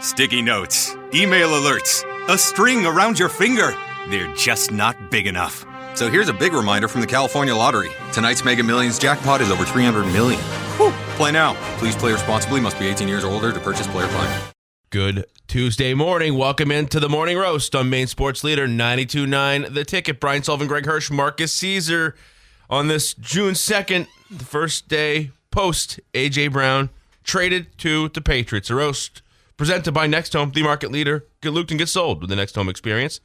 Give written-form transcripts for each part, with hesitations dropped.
Sticky notes, email alerts, a string around your finger. They're just not big enough. So here's a big reminder from the California Lottery. Tonight's Mega Millions jackpot is over $300 million. Whew. Play now. Please play responsibly. Must be 18 years or older to purchase player plan. Good Tuesday morning. Welcome into the Morning Roast on Maine Sports Leader 92.9 The Ticket. Brian Sullivan, Greg Hirsch, Marqus Cesar on this June 2nd, the first day post A.J. Brown traded to the Patriots. A roast presented by Next Home, the market leader. Get looped and get sold with the Next Home experience.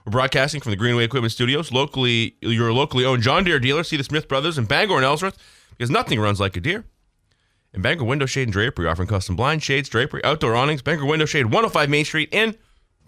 We're broadcasting from the Greenway Equipment Studios, your locally owned John Deere dealer. See the Smith Brothers in Bangor and Ellsworth, because nothing runs like a Deere. And Bangor Window Shade and Drapery, offering custom blind shades, drapery, outdoor awnings. Bangor Window Shade, 105 Main Street in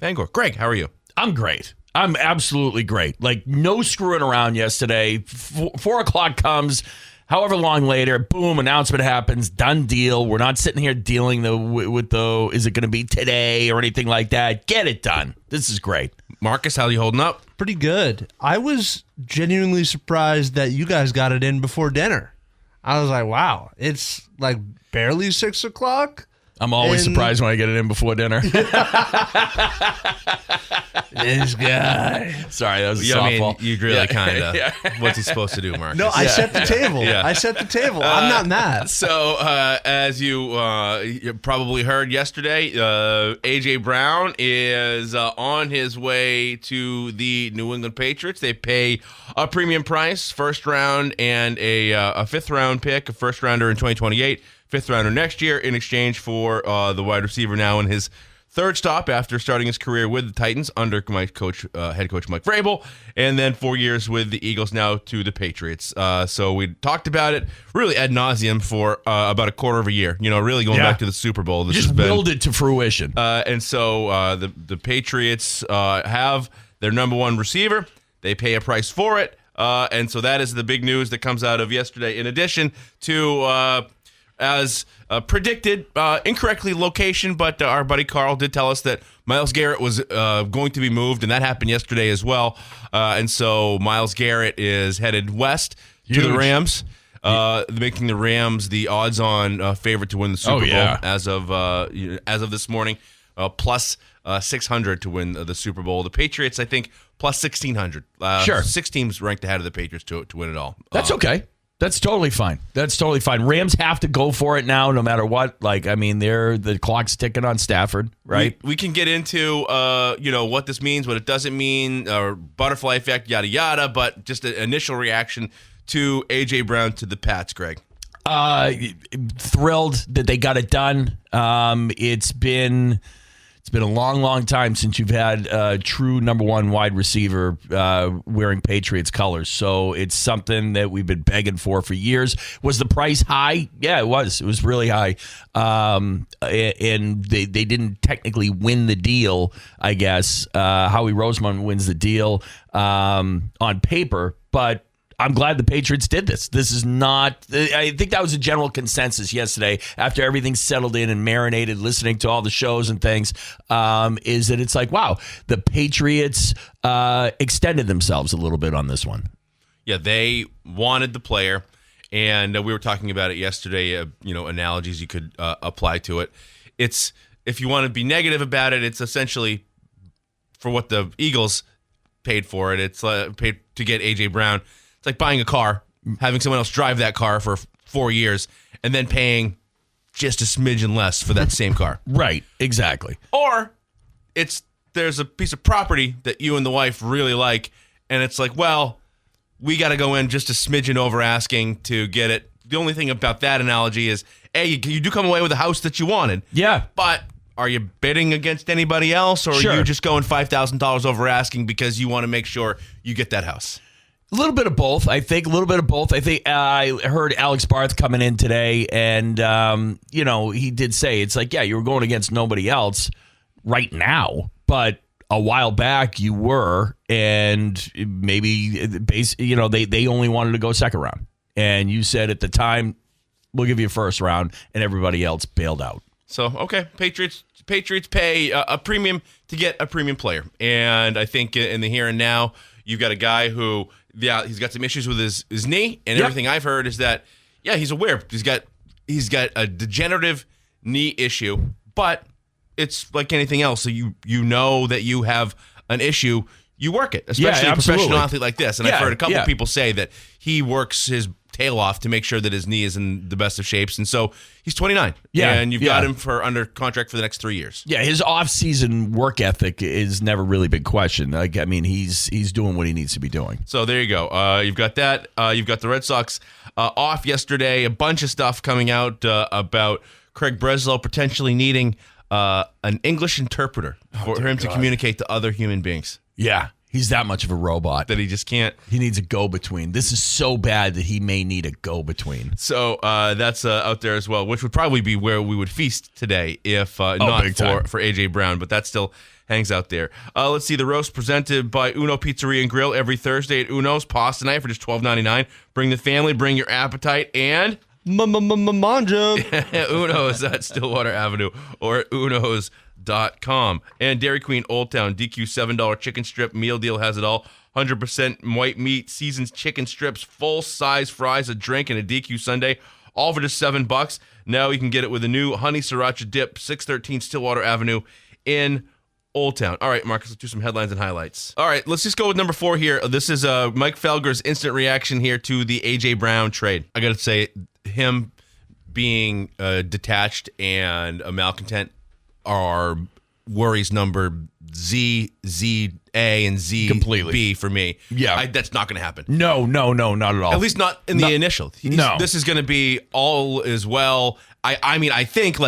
Bangor. Greg, how are you? I'm great. I'm absolutely great. Like, no screwing around yesterday. 4 o'clock comes, however long later, boom, announcement happens, done deal. We're not sitting here dealing with the, is it going to be today or anything like that. Get it done. This is great. Marcus, how are you holding up? Pretty good. I was genuinely surprised that you guys got it in before dinner. I was like, wow, it's like barely 6 o'clock. I'm always surprised when I get it in before dinner. This guy. Sorry, that was a Yeah, softball. I mean, you really kind of. What's he supposed to do, Marcus? No, I set the table. Yeah. I set the table. I'm not mad. So, as you probably heard yesterday, A.J. Brown is on his way to the New England Patriots. They pay a premium price, first round and a fifth round pick, a first rounder in 2028, fifth rounder next year, in exchange for the wide receiver now in his third stop after starting his career with the Titans under my head coach Mike Vrabel, and then 4 years with the Eagles, now to the Patriots. So we talked about it really ad nauseum for about a quarter of a year. You know, really going back to the Super Bowl. This Just willed it to fruition. And so the Patriots have their number one receiver. They pay a price for it, and so that is the big news that comes out of yesterday. In addition to as predicted, incorrectly location, but our buddy Carl did tell us that Myles Garrett was going to be moved, and that happened yesterday as well. And so Myles Garrett is headed west to the Rams, making the Rams the odds-on favorite to win the Super Bowl as of this morning, plus 600 to win the Super Bowl. The Patriots, I think, plus 1,600. Sure. 6 teams ranked ahead of the Patriots to win it all. That's okay. That's totally fine. Rams have to go for it now, no matter what. Like, I mean, the clock's ticking on Stafford, right? We can get into what this means, what it doesn't mean, or butterfly effect, yada yada. But just an initial reaction to A.J. Brown to the Pats, Greg. Thrilled that they got it done. It's been a long time since you've had a true number one wide receiver wearing Patriots colors. So it's something that we've been begging for years. Was the price high? Yeah, it was. It was really high. And they didn't technically win the deal, I guess. Howie Roseman wins the deal on paper, but I'm glad the Patriots did this. This is not, I think that was a general consensus yesterday after everything settled in and marinated, listening to all the shows and things, is that it's like, wow, the Patriots extended themselves a little bit on this one. Yeah, they wanted the player, and we were talking about it yesterday, analogies you could apply to it. It's, if you want to be negative about it, it's essentially for what the Eagles paid for it. It's paid to get A.J. Brown. It's like buying a car, having someone else drive that car for 4 years, and then paying just a smidgen less for that same car. Right, exactly. Or there's a piece of property that you and the wife really like, and it's like, well, we got to go in just a smidgen over asking to get it. The only thing about that analogy is, A, you do come away with a house that you wanted. Yeah. But are you bidding against anybody else, or are you just going $5,000 over asking because you want to make sure you get that house? A little bit of both, I think. I heard Alex Barth coming in today, and, he did say, it's like, yeah, you were going against nobody else right now, but a while back you were, and maybe, they only wanted to go second round. And you said at the time, we'll give you a first round, and everybody else bailed out. So, okay, Patriots pay a premium to get a premium player. And I think in the here and now, you've got a guy who, he's got some issues with his knee, and everything I've heard is that, he's aware. He's got a degenerative knee issue, but it's like anything else. So you know that you have an issue, you work it, especially a professional athlete like this. And I've heard a couple people say that he works his tail off to make sure that his knee is in the best of shapes. And so he's 29. Yeah. And you've got him under contract for the next 3 years. Yeah, his off-season work ethic is never really a big question. Like, I mean, he's doing what he needs to be doing. So there you go. You've got that. You've got the Red Sox off yesterday. A bunch of stuff coming out about Craig Breslow potentially needing an English interpreter for him to communicate to other human beings. Yeah, he's that much of a robot that he just can't. He needs a go-between. This is so bad that he may need a go-between. So that's out there as well, which would probably be where we would feast today if not for A.J. Brown, but that still hangs out there. Let's see, the roast presented by Uno Pizzeria and Grill every Thursday at Uno's. Pasta night for just $12.99. Bring the family, bring your appetite, and Manja. Uno's at Stillwater Avenue or at unos.com. And Dairy Queen Old Town DQ $7 chicken strip meal deal has it all. 100% white meat, seasoned chicken strips, full-size fries, a drink, and a DQ sundae, all for just $7. Now you can get it with a new honey sriracha dip, 613 Stillwater Avenue in Old Town. All right, Marcus, let's do some headlines and highlights. All right, let's just go with number 4 here. This is Mike Felger's instant reaction here to the A.J. Brown trade. I got to say, him being detached and a malcontent are worries number Z, A, and Z completely B for me. Yeah. That's not going to happen. No, not at all. At least not in the initial. This is going to be all as well. I mean, I think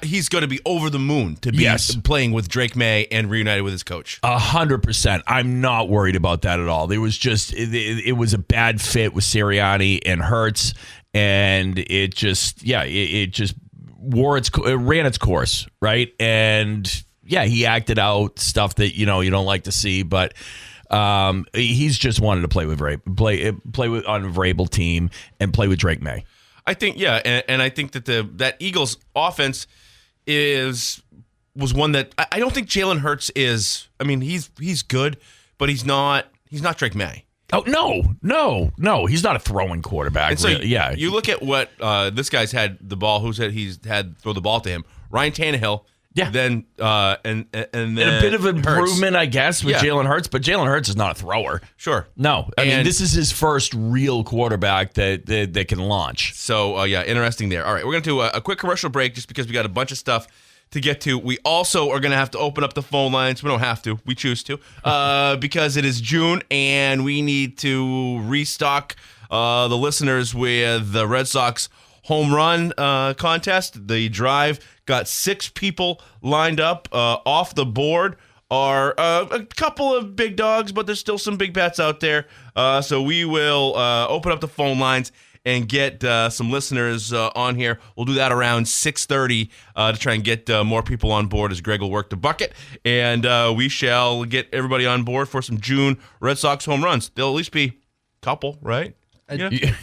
he's going to be over the moon to be playing with Drake May and reunited with his coach. 100%. I'm not worried about that at all. There was just it was a bad fit with Sirianni and Hirsch, and it just ran its course, right? And he acted out stuff that you don't like to see, but he's just wanted to play with play with on a Vrabel team and play with Drake May. I think, and I think that that Eagles offense was one that I don't think Jalen Hurts is. I mean, he's good, but he's not Drake May. Oh no, he's not a throwing quarterback. And so you look at what this guy's had the ball. Who's had throw the ball to him? Ryan Tannehill. Yeah. Then and a bit of improvement, Hurts. I guess, with Jalen Hurts, but Jalen Hurts is not a thrower. Sure. No, I mean this is his first real quarterback that can launch. So interesting there. All right, we're gonna do a quick commercial break just because we got a bunch of stuff to get to. We also are gonna have to open up the phone lines. We don't have to. We choose to because it is June and we need to restock the listeners with the Red Sox home run contest. The drive got 6 people lined up. Off the board are a couple of big dogs, but there's still some big bats out there. So we will open up the phone lines and get some listeners on here. We'll do that around 6:30 to try and get more people on board as Greg will work the bucket. And we shall get everybody on board for some June Red Sox home runs. There'll at least be a couple, right?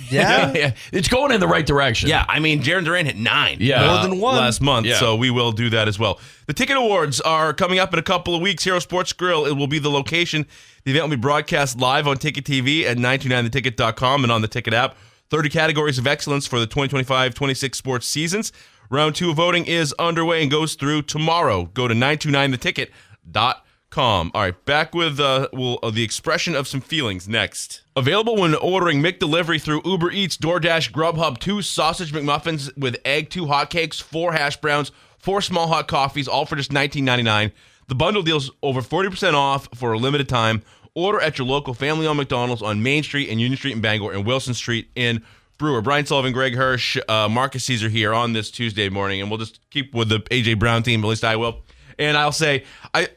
Yeah. It's going in the right direction. Yeah, I mean, Jarren Duran hit 9 more than one last month, so we will do that as well. The ticket awards are coming up in a couple of weeks. Hero Sports Grill, it will be the location. The event will be broadcast live on Ticket TV at 929theticket.com and on the Ticket app. 30 categories of excellence for the 2025-26 sports seasons. Round 2 voting is underway and goes through tomorrow. Go to 929theticket.com. All right, back with the expression of some feelings next. Available when ordering McDelivery through Uber Eats, DoorDash, Grubhub. 2 sausage McMuffins with egg, 2 hotcakes, 4 hash browns, 4 small hot coffees, all for just $19.99. The bundle deal's over 40% off for a limited time. Order at your local family-owned McDonald's on Main Street and Union Street in Bangor and Wilson Street in Brewer. Brian Sullivan, Greg Hirsch, Marqus Cesar here on this Tuesday morning, and we'll just keep with the A.J. Brown team, at least I will. And I'll say,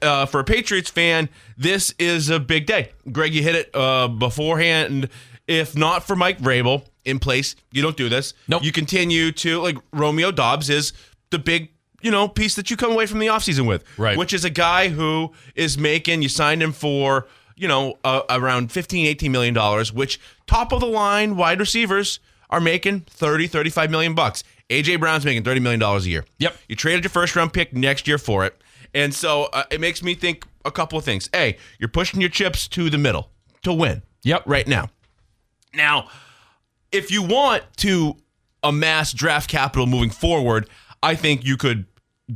for a Patriots fan, this is a big day. Greg, you hit it beforehand. If not for Mike Vrabel in place, you don't do this. Nope. You continue to, Romeo Doubs is the big, piece that you come away from the offseason with. Right. Which is a guy who is making, you signed him for, around $15, $18 million, which top of the line wide receivers are making $30-35 million. A.J. Brown's making $30 million a year. Yep. You traded your first round pick next year for it. And so it makes me think a couple of things. A, you're pushing your chips to the middle to win. Yep. Right now. Now, if you want to amass draft capital moving forward, I think you could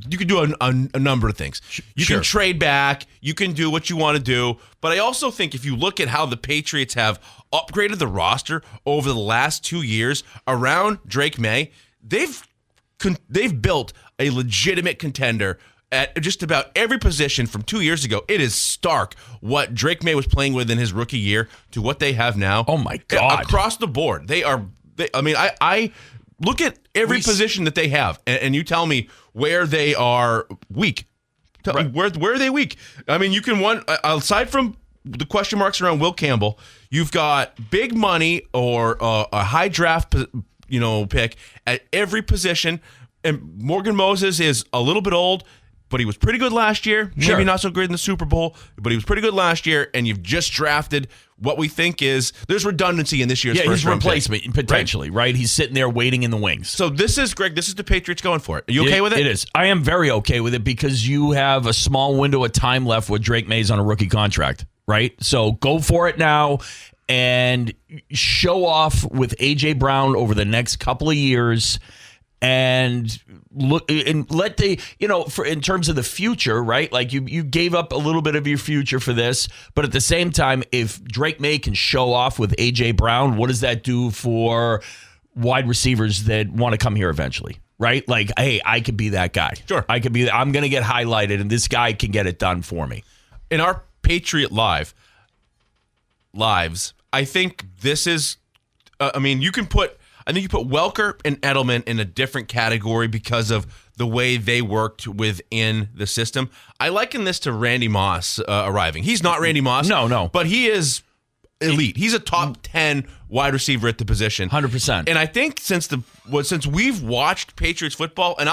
you can do a number of things. You can trade back. You can do what you want to do. But I also think if you look at how the Patriots have upgraded the roster over the last 2 years around Drake May, they've built a legitimate contender at just about every position from 2 years ago. It is stark what Drake May was playing with in his rookie year to what they have now. Oh, my God. Across the board. I look at every position that they have, and you tell me where they are weak. Where are they weak? I mean, you can aside from the question marks around Will Campbell, you've got big money or a high draft pick at every position. And Morgan Moses is a little bit old, but he was pretty good last year. Sure. Maybe not so great in the Super Bowl, but he was pretty good last year. And you've just drafted what we think there's redundancy in this year's first his round replacement pick. potentially, right? He's sitting there waiting in the wings. So this is the Patriots going for it. Are you okay with it? It is. I am very okay with it because you have a small window of time left with Drake Mays on a rookie contract, right? So go for it now and show off with A.J. Brown over the next couple of years. And look and let in terms of the future, right? Like you gave up a little bit of your future for this, but at the same time, if Drake May can show off with AJ Brown, what does that do for wide receivers that want to come here eventually? Right? Like, hey, I could be that guy. Sure. I'm going to get highlighted and this guy can get it done for me. In our Patriot lives, I think this is, you put Welker and Edelman in a different category because of the way they worked within the system. I liken this to Randy Moss arriving. He's not Randy Moss. No. But he is elite. He's a top 10 wide receiver at the position. 100%. And I think since we've watched Patriots football, and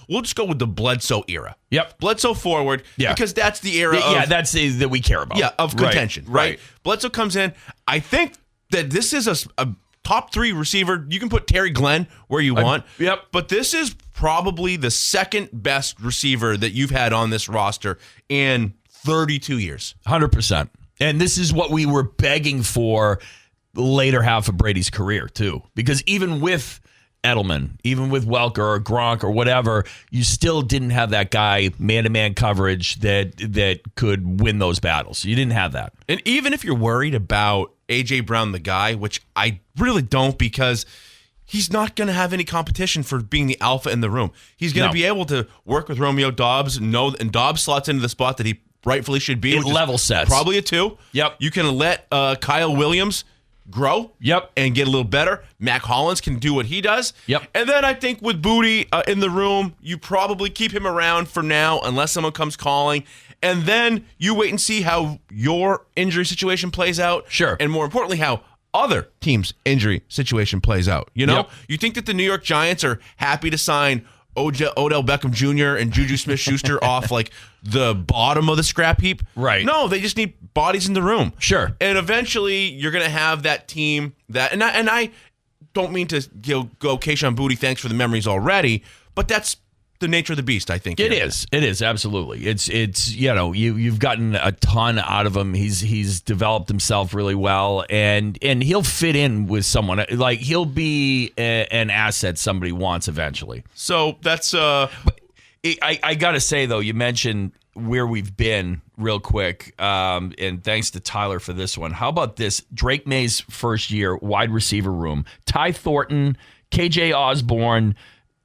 we'll just go with the Bledsoe era. Yep. Bledsoe forward. Yeah. Because that's the era that's that we care about. Yeah, of contention. Right. Bledsoe comes in. I think that this is a top 3 receiver. You can put Terry Glenn where you want. Yep. But this is probably the second best receiver that you've had on this roster in 32 years. 100%. And this is what we were begging for the later half of Brady's career, too. Because even with Edelman, even with Welker or Gronk or whatever, you still didn't have that guy, man-to-man coverage that could win those battles. You didn't have that. And even if you're worried about A.J. Brown, the guy, which I really don't, because he's not going to have any competition for being the alpha in the room. He's going to be able to work with Romeo Doubs, and Doubs slots into the spot that he rightfully should be. It level sets. Probably a 2. Yep. You can let Kyle Williams grow. Yep. And get a little better. Mac Hollins can do what he does. Yep. And then I think with Booty in the room, you probably keep him around for now unless someone comes calling. And then you wait and see how your injury situation plays out. Sure. And more importantly, how other teams' injury situation plays out. Yep. You think that the New York Giants are happy to sign Odell Beckham Jr. and Juju Smith-Schuster off like the bottom of the scrap heap? Right. No, they just need bodies in the room. Sure. And eventually you're going to have that team that, and I don't mean to go Keyshawn Booty, thanks for the memories already, but that's the nature of the beast, I think. It is absolutely. It's you've gotten a ton out of him. He's developed himself really well, and he'll fit in with someone. Like he'll be an asset somebody wants eventually. So that's I gotta say though, you mentioned where we've been real quick, and thanks to Tyler for this one. How about this? Drake May's first year wide receiver room: Ty Thornton, KJ Osborne,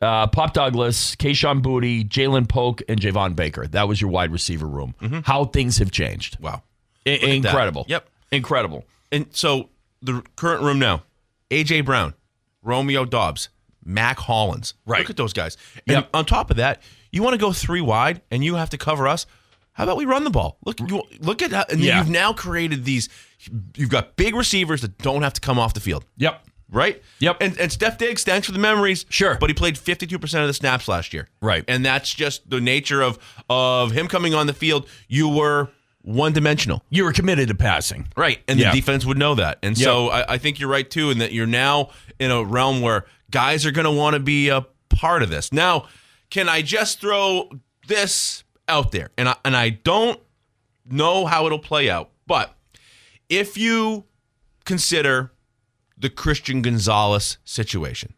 Pop Douglas, Keyshawn Booty, Jalen Polk, and Javon Baker. That was your wide receiver room. Mm-hmm. How things have changed. Wow. Incredible. Yep. Incredible. And so the current room now, A.J. Brown, Romeo Doubs, Mac Hollins. Right. Look at those guys. And on top of that, you want to go 3 wide and you have to cover us. How about we run the ball? Look at how, and you've now created these. You've got big receivers that don't have to come off the field. Yep. Right? Yep. And Steph Diggs, thanks for the memories. Sure. But he played 52% of the snaps last year. Right. And that's just the nature of him coming on the field. You were one-dimensional. You were committed to passing. Right. And the defense would know that. And so I think you're right, too, in that you're now in a realm where guys are going to want to be a part of this. Now, can I just throw this out there? And I don't know how it'll play out. But if you consider the Christian Gonzalez situation.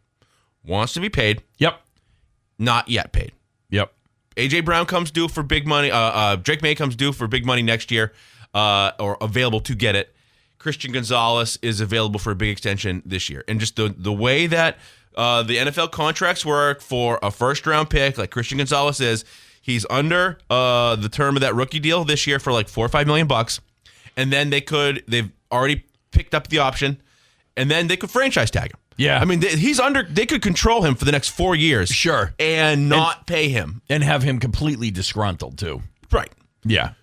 Wants to be paid. Yep. Not yet paid. Yep. A.J. Brown comes due for big money. Drake May comes due for big money next year, or available to get it. Christian Gonzalez is available for a big extension this year. And just the way that the NFL contracts work for a first-round pick, like Christian Gonzalez is, he's under the term of that rookie deal this year for like $4 or $5 million. And then they've already picked up the option, and then they could franchise tag him. Yeah. I mean, they could control him for the next 4 years. Sure. And not pay him. And have him completely disgruntled, too. Right. Yeah.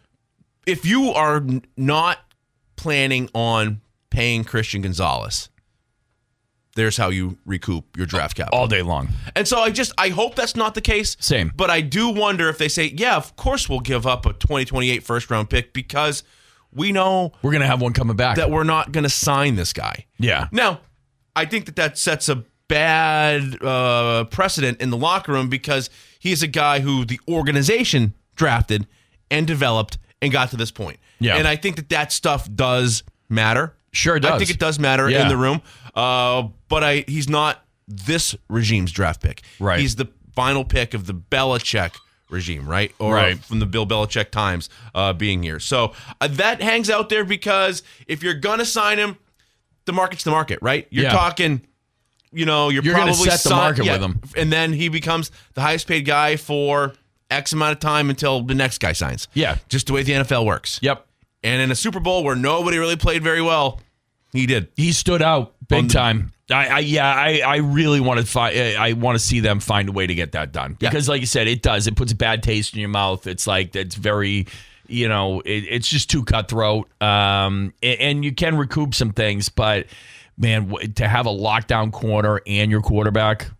If you are not planning on paying Christian Gonzalez, there's how you recoup your draft capital. All day long. And so I hope that's not the case. Same. But I do wonder if they say, yeah, of course we'll give up a 2028 first-round pick because we know we're going to have one coming back. that we're not going to sign this guy. Yeah. Now, I think that sets a bad precedent in the locker room because he's a guy who the organization drafted and developed and got to this point. Yeah. And I think that stuff does matter. Sure does. I think it does matter in the room. But he's not this regime's draft pick. Right. He's the final pick of the Belichick regime, right? Or right. From the Bill Belichick times being here. So that hangs out there because if you're going to sign him, the market's the market, right? You're talking, you're going probably to set the market with him. And then he becomes the highest paid guy for X amount of time until the next guy signs. Yeah. Just the way the NFL works. Yep. And in a Super Bowl where nobody really played very well, he did. He stood out big time. I really want to I want to see them find a way to get that done because, like you said, it does. It puts a bad taste in your mouth. It's like it's very, it's just too cutthroat. And you can recoup some things, but man, to have a lockdown corner and your quarterback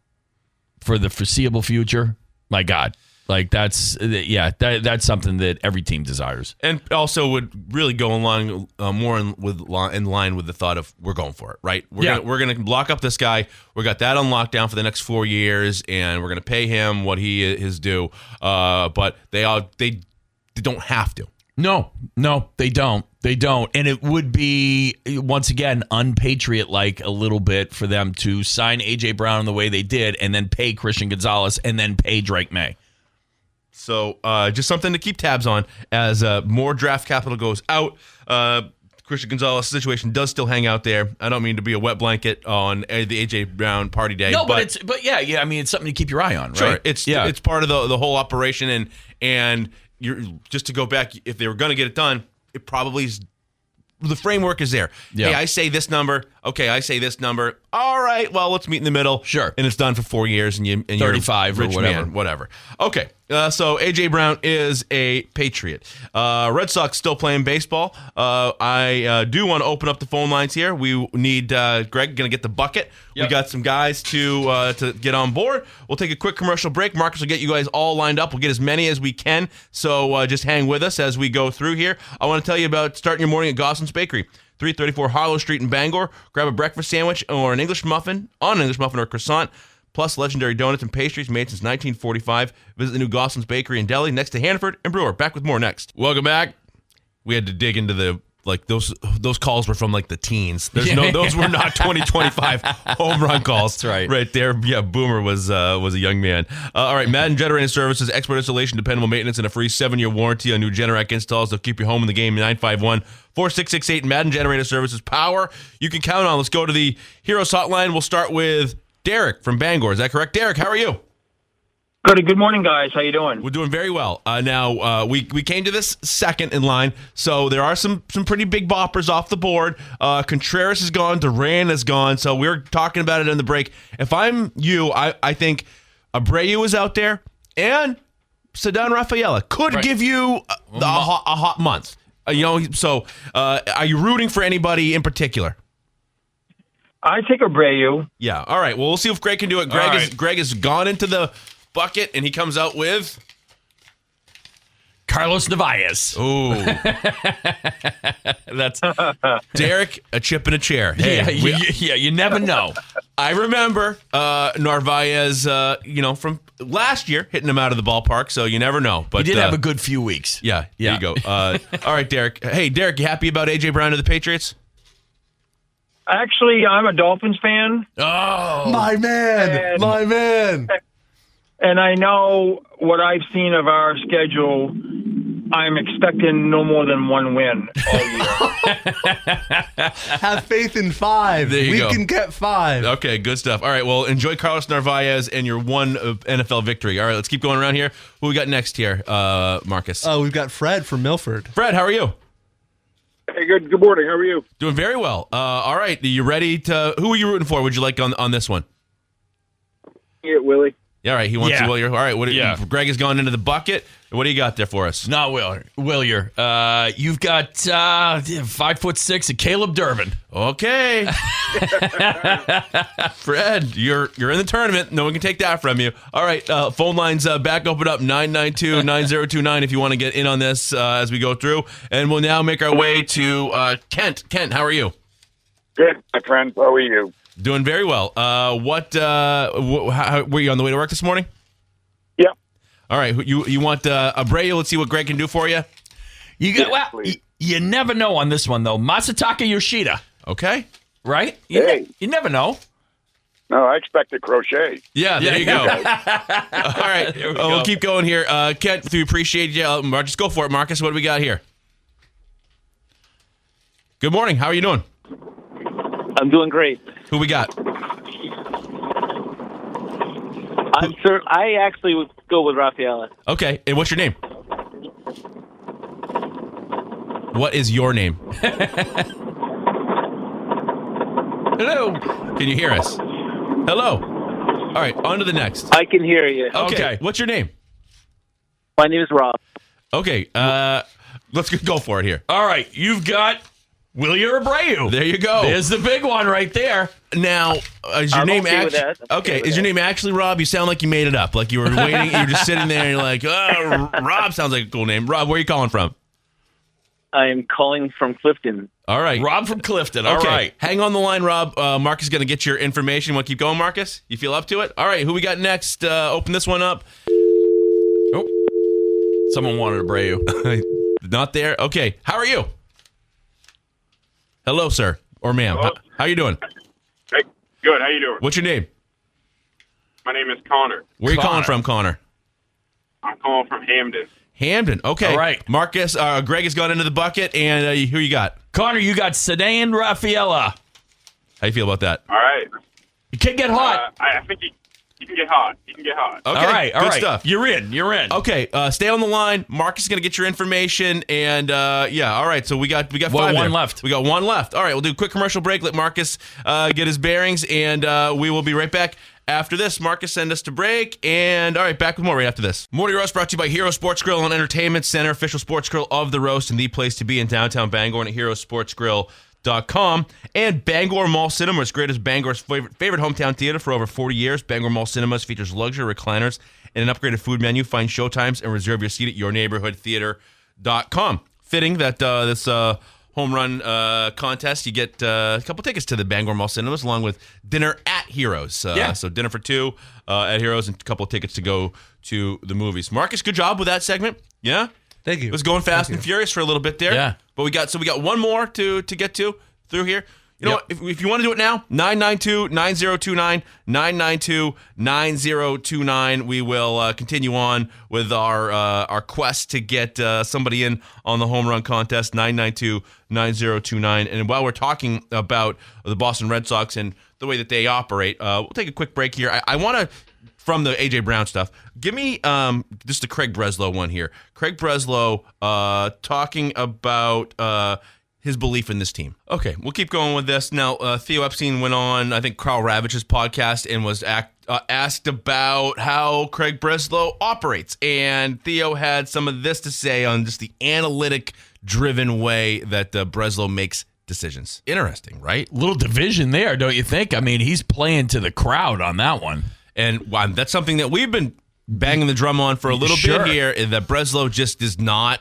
for the foreseeable future, my God. Like that's something that every team desires, and also would really go along more in line with the thought of we're going for it, right? We're gonna lock up this guy. We got that on lockdown for the next 4 years, and we're gonna pay him what he is due. But they don't have to. No, they don't. They don't, and it would be once again unpatriot-like a little bit for them to sign A.J. Brown in the way they did, and then pay Christian Gonzalez, and then pay Drake May. So just something to keep tabs on as more draft capital goes out. Christian Gonzalez' situation does still hang out there. I don't mean to be a wet blanket on the A.J. Brown party day. No, but yeah. I mean, it's something to keep your eye on, right? Sure, it's part of the whole operation, and you're just to go back. If they were going to get it done, it probably is. The framework is there. Yeah. Hey, I say this number. Okay, I say this number. All right, well, let's meet in the middle. Sure. And it's done for 4 years, and you're 35 rich or whatever. Man, whatever. Okay, so A.J. Brown is a Patriot. Red Sox still playing baseball. I do want to open up the phone lines here. We need Greg going to get the bucket. Yep. We got some guys to get on board. We'll take a quick commercial break. Marcus will get you guys all lined up. We'll get as many as we can, so just hang with us as we go through here. I want to tell you about starting your morning at Goslin's Bakery. 334 Harlow Street in Bangor. Grab a breakfast sandwich or an English muffin or croissant, plus legendary donuts and pastries made since 1945. Visit the new Goslin's Bakery in Delhi next to Hannaford and Brewer. Back with more next. Welcome back. We had to dig into those calls were from like the teens. Those were not 2025 home run calls. That's right. Right there. Yeah, Boomer was a young man. All right, Madden Generator Services, expert installation, dependable maintenance, and a free 7-year warranty on new Generac installs. They'll keep you home in the game. 951-4668. Madden Generator Services. Power you can count on. Let's go to the Heroes Hotline. We'll start with Derek from Bangor. Is that correct? Derek, how are you? Good morning, guys. How you doing? We're doing very well. Now, we came to this second in line, so there are some pretty big boppers off the board. Contreras is gone. Duran is gone, so we were talking about it in the break. If I'm you, I think Abreu is out there, and Cedar Rafaela could give you a hot month. So are you rooting for anybody in particular? I take Abreu. Yeah. All right. Well, we'll see if Greg can do it. Greg has gone into the bucket, and he comes out with Carlos Narvaez. Ooh. That's Derek, a chip in a chair. Hey, you never know. I remember Narvaez, from last year, hitting him out of the ballpark, so you never know. But he did have a good few weeks. Yeah, there you go. All right, Derek. Hey, Derek, you happy about A.J. Brown to the Patriots? Actually, I'm a Dolphins fan. Oh. My man. And I know what I've seen of our schedule, I'm expecting no more than one win all year. Have faith in 5. There you we go. can get 5. Okay, good stuff. All right, well, enjoy Carlos Narvaez and your one NFL victory. All right, let's keep going around here. Who we got next here, Marcus? Oh, we've got Fred from Milford. Fred, how are you? Hey, good morning. How are you? Doing very well. All right, are you ready to? Who are you rooting for? Would you like on this one? Yeah, Willie. Yeah, all right, he wants Yeah. to Willier. All right, Greg has gone into the bucket. What do you got there for us? Not Willier. You've got 5'6" and Caleb Durbin. Okay. Fred, you're in the tournament. No one can take that from you. All right, phone lines back open up, 992-9029 if you want to get in on this as we go through. And we'll now make our way to Kent. Kent, how are you? Good, my friend. How are you? Doing very well. How, were you on the way to work this morning? Yep. All right, you want Abreu? Let's see what Greg can do for you. You never know on this one though. Masataka Yoshida, Okay. right? Hey. You never know. No, I expected crochet. Yeah, there you go. All right, we'll keep going here. Kent, we appreciate you. Just go for it, Marcus. What do we got here? Good morning. How are you doing? I'm doing great. Who we got? I actually would go with Rafaela. Okay, and what's your name? What is your name? Hello. Can you hear us? Hello. All right, on to the next. I can hear you. Okay. What's your name? My name is Rob. Okay, let's go for it here. All right, you've got Willier Abreu. There you go. There's the big one right there. Now, is your I'm name okay with actually that. okay? Is your name actually Rob? You sound like you made it up. Like you were waiting. You're just sitting there. And you're like, oh, Rob sounds like a cool name. Rob, where are you calling from? I am calling from Clifton. All right, Rob from Clifton. All okay. right. Hang on the line, Rob. Marcus is going to get your information. Want to keep going, Marcus? You feel up to it? All right, who we got next? Open this one up. Oh, someone wanted Abreu. Not there. Okay, how are you? Hello, sir or ma'am. How you doing? Hey, good. How you doing? What's your name? My name is Connor. Where are you Connor. calling from, Connor? I'm calling from Hamden. Hamden. Okay. All right. Marcus, Greg has gone into the bucket, and who you got? Connor, you got Sedan Rafaela. How you feel about that? All right. You can get hot. I think he can get hot. He can get hot. Okay. all right. Good stuff. You're in. Okay, stay on the line. Marcus is going to get your information, and yeah, all right. So we got Well, 5 one there. left. We got 1 left. All right, we'll do a quick commercial break. Let Marcus get his bearings, and we will be right back. After this, Marcus send us to break, and all right, back with more right after this. Morty Roast brought to you by Hero Sports Grill and Entertainment Center, official sports grill of the roast, and the place to be in downtown Bangor and at herosportsgrill.com. And Bangor Mall Cinemas, great as Bangor's favorite hometown theater for over 40 years. Bangor Mall Cinemas features luxury recliners and an upgraded food menu. Find showtimes and reserve your seat at yourneighborhoodtheater.com. Fitting that this home run contest, you get a couple tickets to the Bangor Mall Cinemas along with dinner at Heroes. So dinner for 2 at Heroes and a couple of tickets to go to the movies. Marcus, good job with that segment. Yeah? Thank you. It was going fast and furious for a little bit there. Yeah. But we got one more to get to through here. You know what? If you want to do it now, 992-9029, 992-9029. We will continue on with our quest to get somebody in on the home run contest, 992-9029. And while we're talking about the Boston Red Sox and the way that they operate, we'll take a quick break here. I want to, from the A.J. Brown stuff, give me just the Craig Breslow one here. Craig Breslow talking about his belief in this team. Okay, we'll keep going with this. Now, Theo Epstein went on, I think, Carl Ravage's podcast and was asked about how Craig Breslow operates. And Theo had some of this to say on just the analytic-driven way that Breslow makes decisions. Interesting, right? Little division there, don't you think? I mean, he's playing to the crowd on that one. And that's something that we've been banging the drum on for a little bit here, that Breslow just is not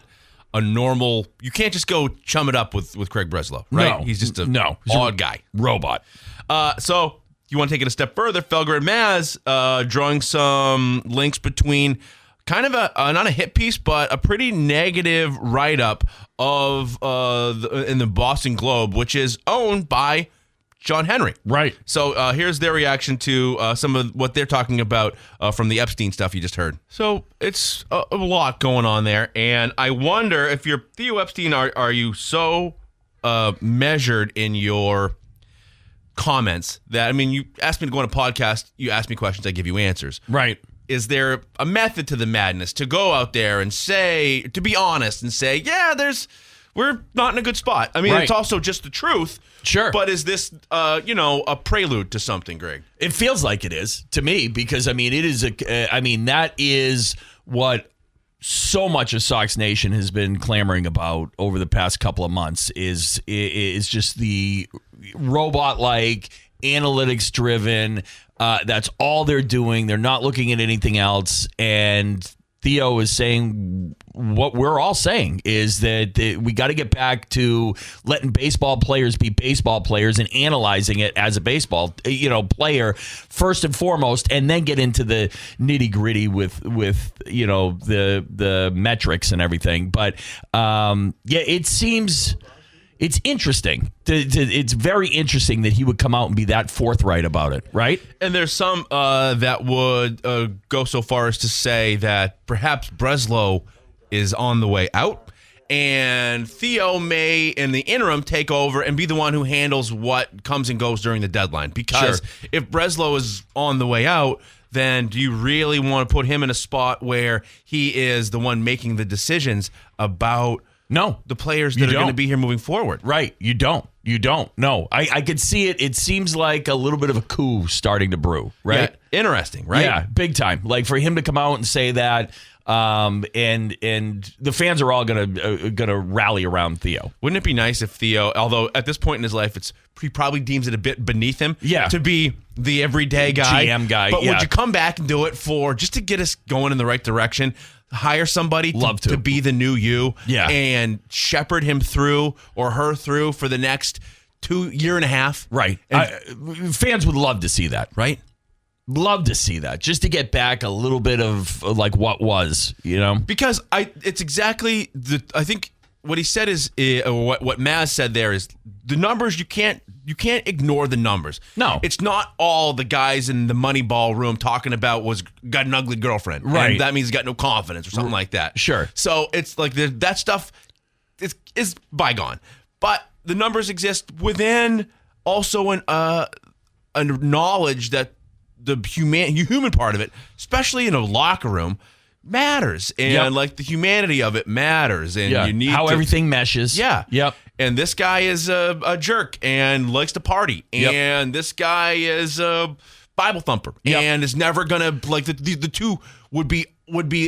a normal. You can't just go chum it up with Craig Breslow, right? No. He's just a He's odd guy. Robot. So you want to take it a step further, Felger and Maz drawing some links between kind of not a hit piece, but a pretty negative write-up of in the Boston Globe, which is owned by John Henry. Right. So here's their reaction to some of what they're talking about from the Epstein stuff you just heard. So it's a lot going on there, and I wonder if you're Theo Epstein, are you so measured in your comments that, I mean, you asked me to go on a podcast, you ask me questions, I give you answers. Right. Is there a method to the madness to go out there and say, to be honest and say, yeah, we're not in a good spot? I mean, Right. It's also just the truth. Sure. But is this, a prelude to something, Greg? It feels like it is to me because, I mean, it is that is what so much of Sox Nation has been clamoring about over the past couple of months is just the robot-like, analytics-driven. That's all they're doing. They're not looking at anything else. And Theo is saying what we're all saying is that we got to get back to letting baseball players be baseball players and analyzing it as a baseball, player first and foremost, and then get into the nitty gritty with the metrics and everything. But it seems. It's interesting. It's very interesting that he would come out and be that forthright about it, right? And there's some that would go so far as to say that perhaps Breslow is on the way out, and Theo may, in the interim, take over and be the one who handles what comes and goes during the deadline. Because if Breslow is on the way out, then do you really want to put him in a spot where he is the one making the decisions about the players that are going to be here moving forward? Right. You don't. No. I could see it. It seems like a little bit of a coup starting to brew, right? Yeah. Interesting, right? Yeah, big time. Like for him to come out and say that, and the fans are all gonna rally around Theo. Wouldn't it be nice if Theo, although at this point in his life, he probably deems it a bit beneath him to be the everyday guy, GM guy. But would you come back and do it just to get us going in the right direction? Hire somebody to be the new you, and shepherd him through or her through for the next 2 years and a half. Right. Fans would love to see that. Right. Love to see that, just to get back a little bit of like what was, Because it's exactly I think what he said is what Maz said there is the numbers. You can't ignore the numbers. No, it's not all the guys in the Moneyball room talking about got an ugly girlfriend, right? And that means he's got no confidence or something like that. Sure. So it's like that stuff is bygone, but the numbers exist within also a knowledge that the human part of it, especially in a locker room, matters, and like the humanity of it matters, and you need how everything meshes. Yeah. Yep. And this guy is a jerk and likes to party, and this guy is a Bible thumper, and is never gonna like the two would be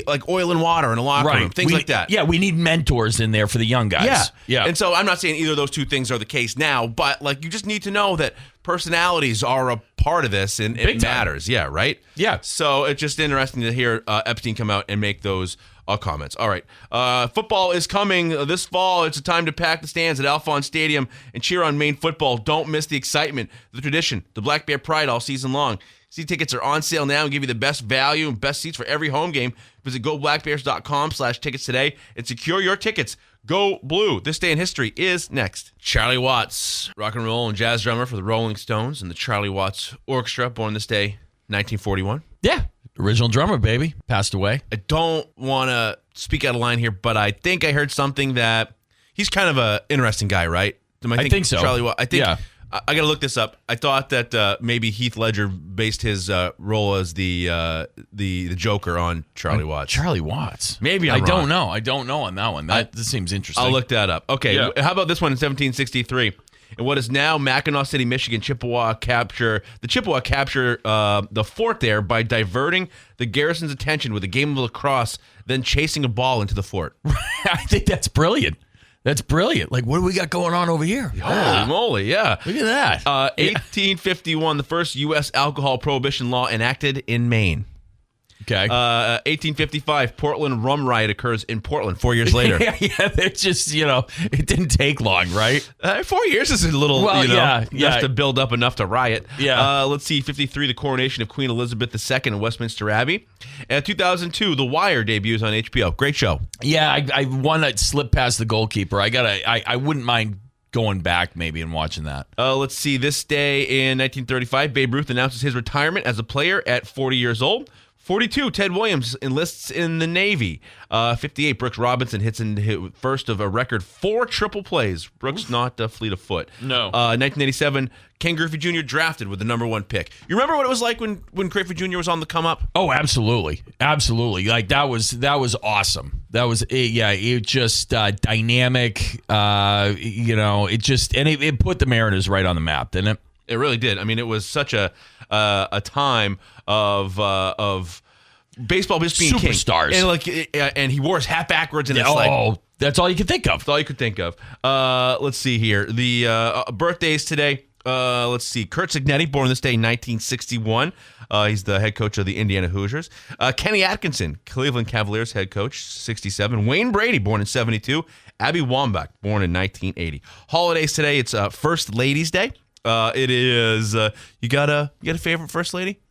like oil and water in a locker room, things like that. Yeah, we need mentors in there for the young guys. Yeah. And so I'm not saying either of those two things are the case now, but like you just need to know that personalities are a part of this, and it matters. Yeah, right? Yeah. So it's just interesting to hear Epstein come out and make those comments. All right. Football is coming this fall. It's a time to pack the stands at Alphonse Stadium and cheer on Maine football. Don't miss the excitement, the tradition, the Black Bear pride all season long. Season tickets are on sale now and give you the best value and best seats for every home game. Visit goblackbears.com/tickets today and secure your tickets. Go Blue. This day in history is next. Charlie Watts, rock and roll and jazz drummer for the Rolling Stones and the Charlie Watts Orchestra, born this day, 1941. Yeah. Original drummer, baby. Passed away. I don't want to speak out of line here, but I think I heard something that he's kind of an interesting guy, right? I think so. Charlie Watts. I think I got to look this up. I thought that maybe Heath Ledger based his role as the Joker on Charlie Watts. Charlie Watts. Maybe I'm wrong. I don't know on that one. This seems interesting. I'll look that up. Okay. Yeah. How about this one in 1763? In what is now Mackinac City, Michigan, the Chippewa capture the fort there by diverting the garrison's attention with a game of lacrosse, then chasing a ball into the fort. I think that's brilliant. That's brilliant. Like, what do we got going on over here? Holy moly, yeah. Look at that. 1851, the first U.S. alcohol prohibition law enacted in Maine. Okay. 1855, Portland rum riot occurs in Portland 4 years later. It's just, it didn't take long, right? 4 years is a little, just to build up enough to riot. Yeah. Let's see, 53, the coronation of Queen Elizabeth II in Westminster Abbey. 2002, The Wire debuts on HBO. Great show. Yeah, I won that slip past the goalkeeper. I wouldn't mind going back maybe and watching that. Let's see. This day in 1935, Babe Ruth announces his retirement as a player at 40 years old. 42, Ted Williams enlists in the Navy. 58, Brooks Robinson hits first of a record 4 triple plays. Brooks not fleet of foot. No. 1987, Ken Griffey Jr. drafted with the number 1 pick. You remember what it was like when Griffey Jr. was on the come up? Oh, absolutely. Absolutely. Like that was awesome. That was it just dynamic. It put the Mariners right on the map, didn't it? It really did. I mean, it was such a time of baseball just being superstars, king. And he wore his hat backwards, and that's all you could think of. That's all you could think of. Let's see here. The birthdays today. Let's see. Curt Cignetti, born this day, 1961. He's the head coach of the Indiana Hoosiers. Kenny Atkinson, Cleveland Cavaliers head coach, 67. Wayne Brady, born in 72. Abby Wambach, born in 1980. Holidays today. It's First Ladies Day. It is. You got a favorite first lady?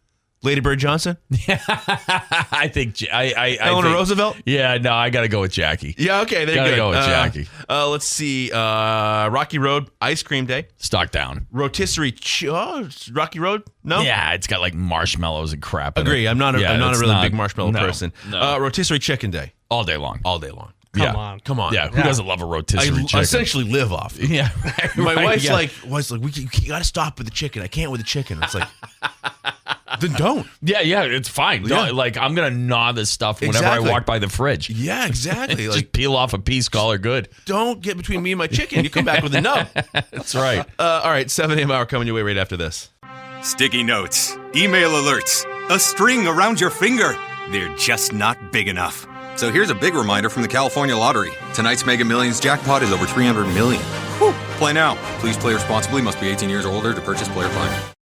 Lady Bird Johnson? I think Eleanor Roosevelt? Yeah, no, I got to go with Jackie. Yeah, okay, there you go. Go with Jackie. Let's see. Rocky Road Ice Cream Day. Stock down. Rotisserie. Rocky Road? No. Yeah, it's got like marshmallows and crap. Agree. I'm not a really big marshmallow person. No. Rotisserie Chicken Day. All day long. All day long. Come on. Yeah, who doesn't love a rotisserie chicken? I essentially live off it. Yeah. My wife's like, you got to stop with the chicken. I can't with the chicken. It's like, then don't. Yeah, it's fine. Yeah. Like, I'm going to gnaw this stuff whenever Exactly. I walk by the fridge. Yeah, exactly. Just Like, peel off a piece, call her good. don't get between me and my chicken. You come back with a nub. That's right. All right, 7 a.m. hour coming your way right after this. Sticky notes, email alerts, a string around your finger. They're just not big enough. So here's a big reminder from the California Lottery. Tonight's Mega Millions jackpot is over $300 million. Play now. Please play responsibly. Must be 18 years or older to purchase player fine.